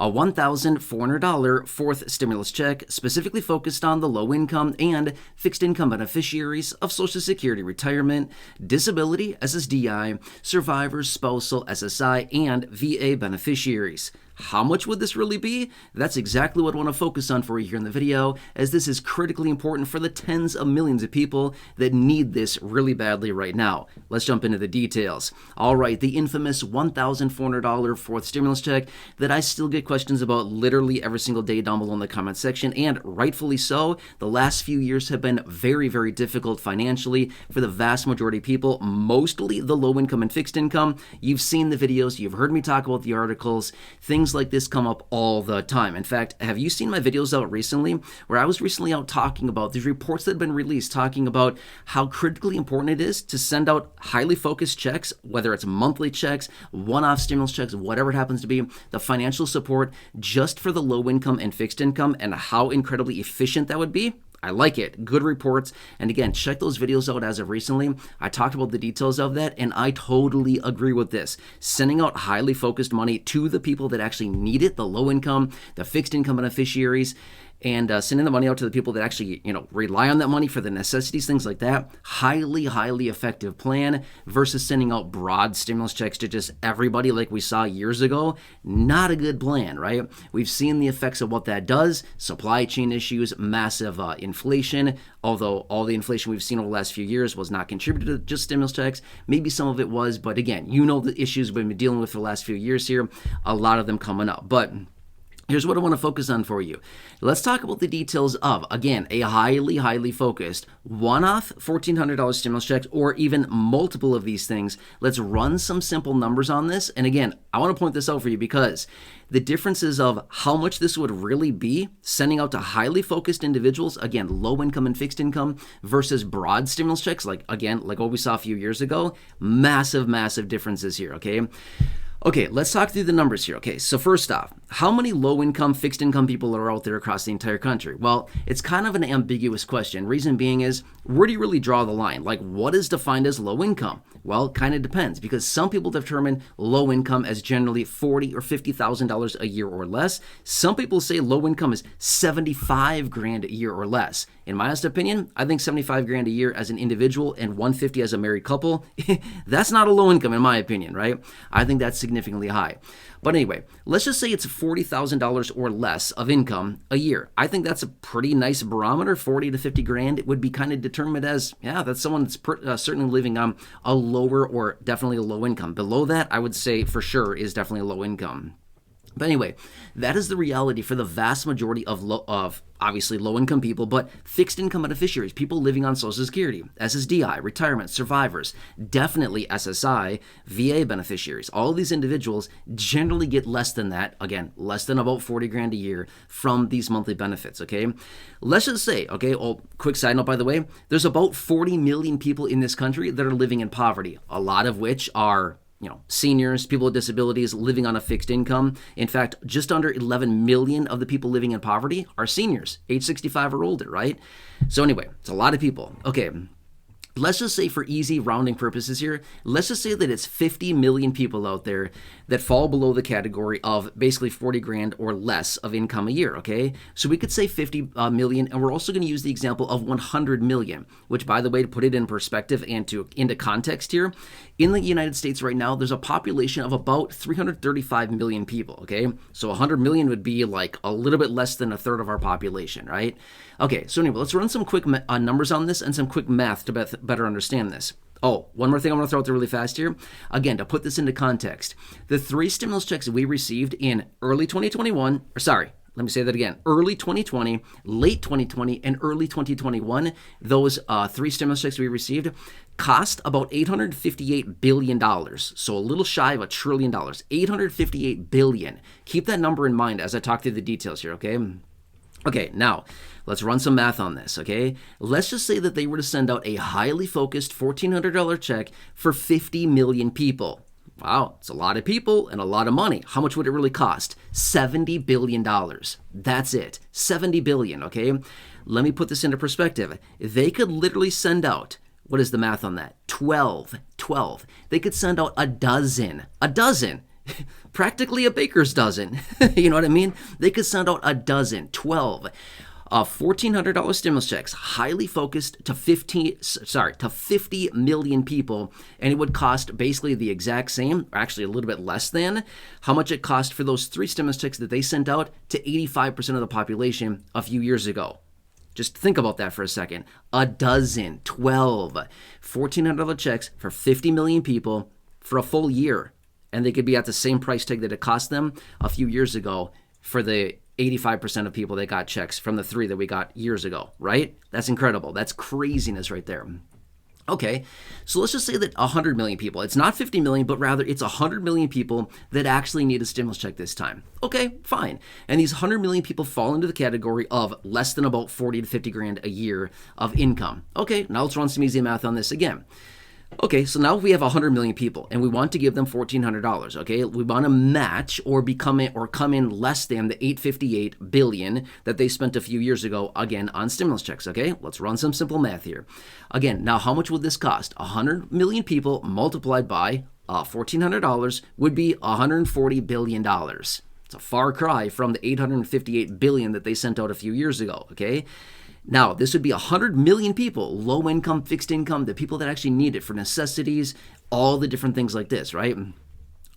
a $1,400 fourth stimulus check specifically focused on the low income and fixed income beneficiaries of Social Security retirement, disability, SSDI, survivors, spousal, SSI, and VA beneficiaries. How much would this really be? That's exactly what I want to focus on for you here in the video, as this is critically important for the tens of millions of people that need this really badly right now. Let's jump into the details. All right, the infamous $1,400 fourth stimulus check that I still get questions about literally every single day down below in the comment section, and rightfully so. The last few years have been very, very difficult financially for the vast majority of people, mostly the low income and fixed income. You've seen the videos, you've heard me talk about the articles, things like this come up all the time. In fact, have you seen my videos out recently where I was recently out talking about these reports that have been released, talking about how critically important it is to send out highly focused checks, whether it's monthly checks, one-off stimulus checks, whatever it happens to be, the financial support just for the low income and fixed income, and how incredibly efficient that would be? I like it. Good reports. And again, check those videos out as of recently. I talked about the details of that, and I totally agree with this. Sending out highly focused money to the people that actually need it, the low income, the fixed income beneficiaries, and sending the money out to the people that actually, rely on that money for the necessities, things like that. Highly, highly effective plan versus sending out broad stimulus checks to just everybody like we saw years ago. Not a good plan, right? We've seen the effects of what that does. Supply chain issues, massive inflation, although all the inflation we've seen over the last few years was not contributed to just stimulus checks. Maybe some of it was, but again, the issues we've been dealing with for the last few years here, a lot of them coming up. But here's what I want to focus on for you. Let's talk about the details of, again, a highly, highly focused one-off $1,400 stimulus checks, or even multiple of these things. Let's run some simple numbers on this. And again, I want to point this out for you because the differences of how much this would really be sending out to highly focused individuals, again, low income and fixed income, versus broad stimulus checks, like what we saw a few years ago. Massive, massive differences here, okay? Okay, let's talk through the numbers here. Okay, so first off, how many low-income, fixed-income people are out there across the entire country? Well, it's kind of an ambiguous question. Reason being is, where do you really draw the line? Like, what is defined as low income? Well, it kind of depends, because some people determine low income as generally $40,000 or $50,000 a year or less. Some people say low income is $75,000 a year or less. In my honest opinion, I think $75,000 a year as an individual and $150,000 as a married couple, that's not a low income in my opinion, right? I think that's significantly high. But anyway, let's just say it's $40,000 or less of income a year. I think that's a pretty nice barometer. 40 to 50 grand, it would be kind of determined as, that's someone that's certainly living on a lower or definitely a low income. Below that, I would say for sure is definitely a low income. But anyway, that is the reality for the vast majority of obviously low-income people, but fixed-income beneficiaries, people living on Social Security, SSDI, retirement, survivors, definitely SSI, VA beneficiaries. All of these individuals generally get less than that, again, less than about 40 grand a year from these monthly benefits, okay? Let's just say, quick side note, by the way, there's about 40 million people in this country that are living in poverty, a lot of which are seniors, people with disabilities living on a fixed income. In fact, just under 11 million of the people living in poverty are seniors, age 65 or older, right? So anyway, it's a lot of people. Okay, let's just say for easy rounding purposes here, let's just say that it's 50 million people out there that fall below the category of basically 40 grand or less of income a year, okay? So we could say 50 million, and we're also going to use the example of 100 million, which, by the way, to put it in perspective and into context here, in the United States right now, there's a population of about 335 million people, okay? So 100 million would be like a little bit less than a third of our population, right? Okay, so anyway, let's run some quick numbers on this and some quick math to better understand this. Oh, one more thing I want to throw out there really fast here. Again, to put this into context, the 3 stimulus checks we received in early 2021, let me say that again, early 2020, late 2020, and early 2021, those 3 stimulus checks we received cost about $858 billion. So a little shy of $1 trillion, $858 billion. Keep that number in mind as I talk through the details here, okay? Okay, now let's run some math on this, okay? Let's just say that they were to send out a highly focused $1,400 check for 50 million people. Wow, it's a lot of people and a lot of money. How much would it really cost? $70 billion. That's it. $70 billion, okay? Let me put this into perspective. They could literally send out, what is the math on that? 12. They could send out a dozen practically a baker's dozen. You know what I mean? They could send out a dozen, 12. $1,400 stimulus checks, highly focused to 50 million people, and it would cost basically the exact same, or actually a little bit less than, how much it cost for those 3 stimulus checks that they sent out to 85% of the population a few years ago. Just think about that for a second. A dozen, 12, $1,400 checks for 50 million people for a full year, and they could be at the same price tag that it cost them a few years ago for the 85% of people that got checks from the 3 that we got years ago, right? That's incredible. That's craziness right there. Okay, so let's just say that 100 million people, it's not 50 million, but rather it's 100 million people that actually need a stimulus check this time. Okay, fine. And these 100 million people fall into the category of less than about 40 to 50 grand a year of income. Okay, now let's run some easy math on this again. Okay, so now we have 100 million people and we want to give them $1,400, okay? We want to match or come in less than the $858 billion that they spent a few years ago, again, on stimulus checks, okay? Let's run some simple math here. Again, now how much would this cost? 100 million people multiplied by $1,400 would be $140 billion. It's a far cry from the $858 billion that they sent out a few years ago, okay? Now, this would be 100 million people, low income, fixed income, the people that actually need it for necessities, all the different things like this, right?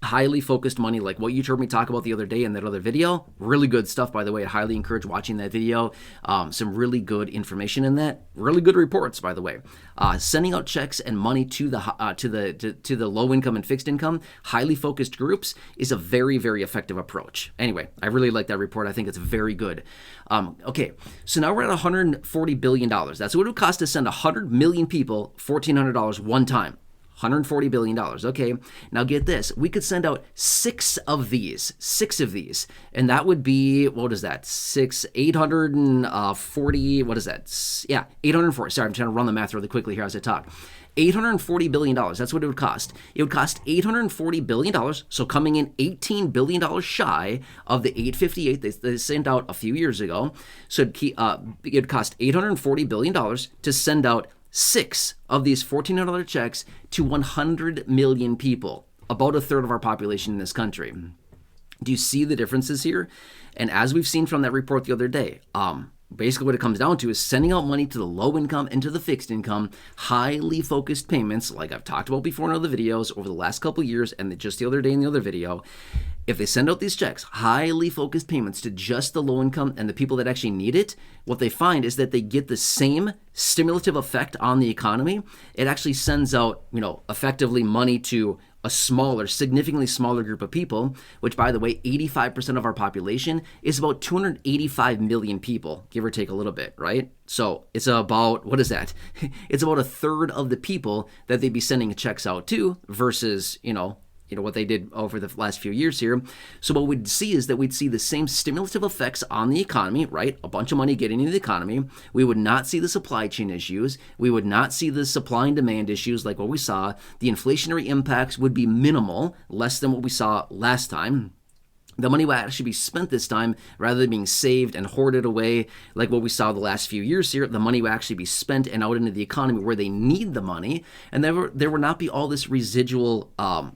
Highly focused money, like what you heard me talk about the other day in that other video. Really good stuff, by the way. I highly encourage watching that video. Some really good information in that. Really good reports, by the way. Sending out checks and money to the low income and fixed income, highly focused groups is a very, very effective approach. Anyway, I really like that report. I think it's very good. Okay, so now we're at $140 billion. That's what it would cost to send 100 million people $1,400 one time. $140 billion. Okay, now get this. We could send out 6 of these, and that would be, what is that? 840, what is that? Yeah, 840. Sorry, I'm trying to run the math really quickly here as I talk. $840 billion. That's what it would cost. It would cost $840 billion, so coming in $18 billion shy of the $858 they sent out a few years ago. So it'd cost $840 billion to send out 6 of these $1,400 checks to 100 million people, about a third of our population in this country. Do you see the differences here? And as we've seen from that report the other day, basically what it comes down to is sending out money to the low income and to the fixed income, highly focused payments, like I've talked about before in other videos over the last couple of years and just the other day in the other video. If they send out these checks, highly focused payments to just the low income and the people that actually need it, what they find is that they get the same stimulative effect on the economy. It actually sends out, effectively money to a significantly smaller group of people, which, by the way, 85% of our population is about 285 million people, give or take a little bit, right? So it's about, what is that? It's about a third of the people that they'd be sending checks out to versus, what they did over the last few years here. So what we'd see is that we'd see the same stimulative effects on the economy, right? A bunch of money getting into the economy. We would not see the supply chain issues. We would not see the supply and demand issues like what we saw. The inflationary impacts would be minimal, less than what we saw last time. The money will actually be spent this time rather than being saved and hoarded away like what we saw the last few years here. The money will actually be spent and out into the economy where they need the money. And there will not be all this residual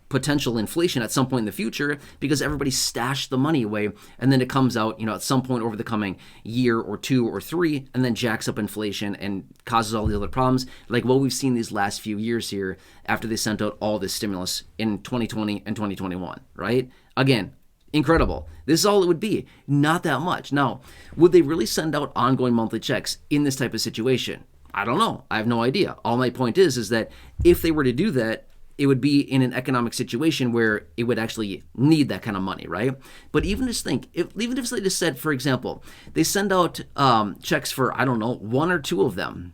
potential inflation at some point in the future because everybody stashed the money away. And then it comes out, at some point over the coming year or 2 or 3, and then jacks up inflation and causes all the other problems like what we've seen these last few years here after they sent out all this stimulus in 2020 and 2021, right? Again, incredible. This is all it would be. Not that much. Now, would they really send out ongoing monthly checks in this type of situation? I don't know. I have no idea. All my point is that if they were to do that, it would be in an economic situation where it would actually need that kind of money, right? But even just think, even if they just said, for example, they send out checks for, 1 or 2 of them.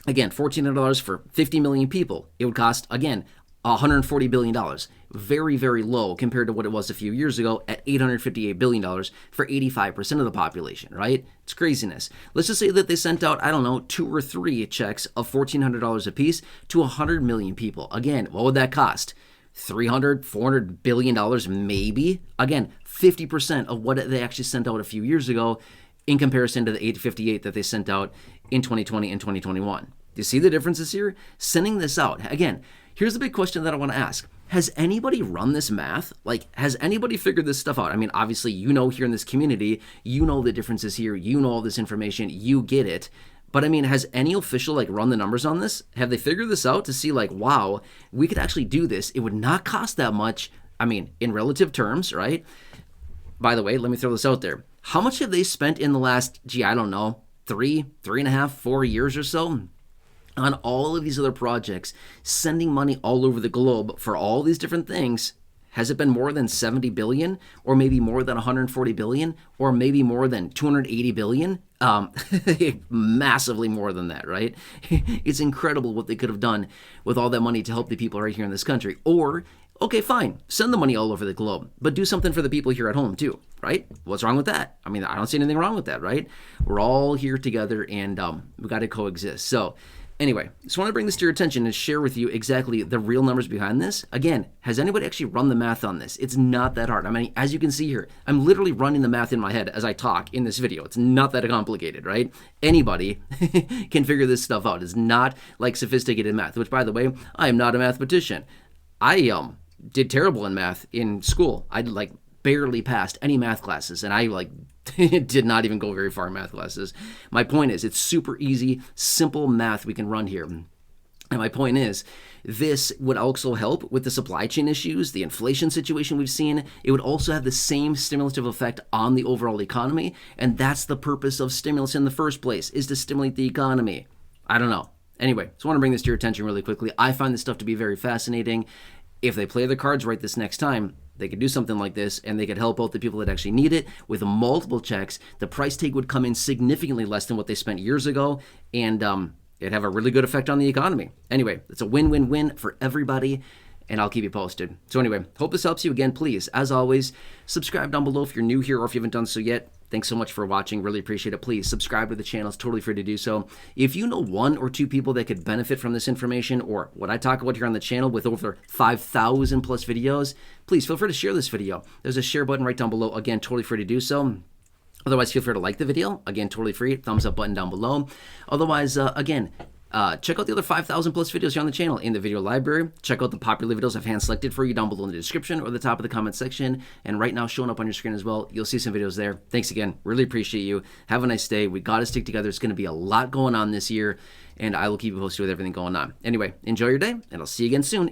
Again, $1,400 for 50 million people. It would cost, again, $140 billion. Very, very low compared to what it was a few years ago at $858 billion for 85% of the population, right? It's craziness. Let's just say that they sent out, 2 or 3 checks of $1,400 a piece to 100 million people. Again, what would that cost? $300, $400 billion maybe? Again, 50% of what they actually sent out a few years ago in comparison to the 858 that they sent out in 2020 and 2021. Do you see the differences here? Sending this out. Again, here's the big question that I want to ask. Has anybody run this math? Like, has anybody figured this stuff out? I mean, obviously, here in this community, the differences here, all this information, you get it. But I mean, has any official run the numbers on this? Have they figured this out to see wow, we could actually do this. It would not cost that much. I mean, in relative terms, right? By the way, let me throw this out there. How much have they spent in the last, I don't know, 3.5, 4 years or so on all of these other projects, sending money all over the globe for all these different things? Has it been more than 70 billion, or maybe more than 140 billion, or maybe more than 280 billion? Massively more than that, right? It's incredible what they could have done with all that money to help the people right here in this country. Or, okay, fine, send the money all over the globe, but do something for the people here at home too, right? What's wrong with that? I mean, I don't see anything wrong with that, right? We're all here together, and we got to coexist. So anyway, just want to bring this to your attention and share with you exactly the real numbers behind this. Again, has anybody actually run the math on this? It's not that hard. I mean, as you can see here, I'm literally running the math in my head as I talk in this video. It's not that complicated, right? Anybody can figure this stuff out. It's not like sophisticated math, which, by the way, I am not a mathematician. I did terrible in math in school. I barely passed any math classes, and I did not even go very far in math classes. My point is, it's super easy, simple math we can run here. And my point is, this would also help with the supply chain issues, the inflation situation we've seen. It would also have the same stimulative effect on the overall economy, and that's the purpose of stimulus in the first place, is to stimulate the economy. I don't know. Anyway, so I want to bring this to your attention really quickly. I find this stuff to be very fascinating. If they play their cards right this next time, they could do something like this, and they could help out the people that actually need it with multiple checks. The price tag would come in significantly less than what they spent years ago, and it'd have a really good effect on the economy. Anyway, it's a win-win-win for everybody, and I'll keep you posted. So anyway, hope this helps you. Again, please, as always, subscribe down below if you're new here or if you haven't done so yet. Thanks so much for watching. Really appreciate it. Please subscribe to the channel. It's totally free to do so. If you know 1 or 2 people that could benefit from this information or what I talk about here on the channel with over 5,000 plus videos, please feel free to share this video. There's a share button right down below. Again, totally free to do so. Otherwise, feel free to like the video. Again, totally free. Thumbs up button down below. Otherwise, again, check out the other 5,000 plus videos here on the channel in the video library. Check out the popular videos I've hand selected for you down below in the description or the top of the comment section. And right now showing up on your screen as well, you'll see some videos there. Thanks again. Really appreciate you. Have a nice day. We got to stick together. It's going to be a lot going on this year, and I will keep you posted with everything going on. Anyway, enjoy your day, and I'll see you again soon.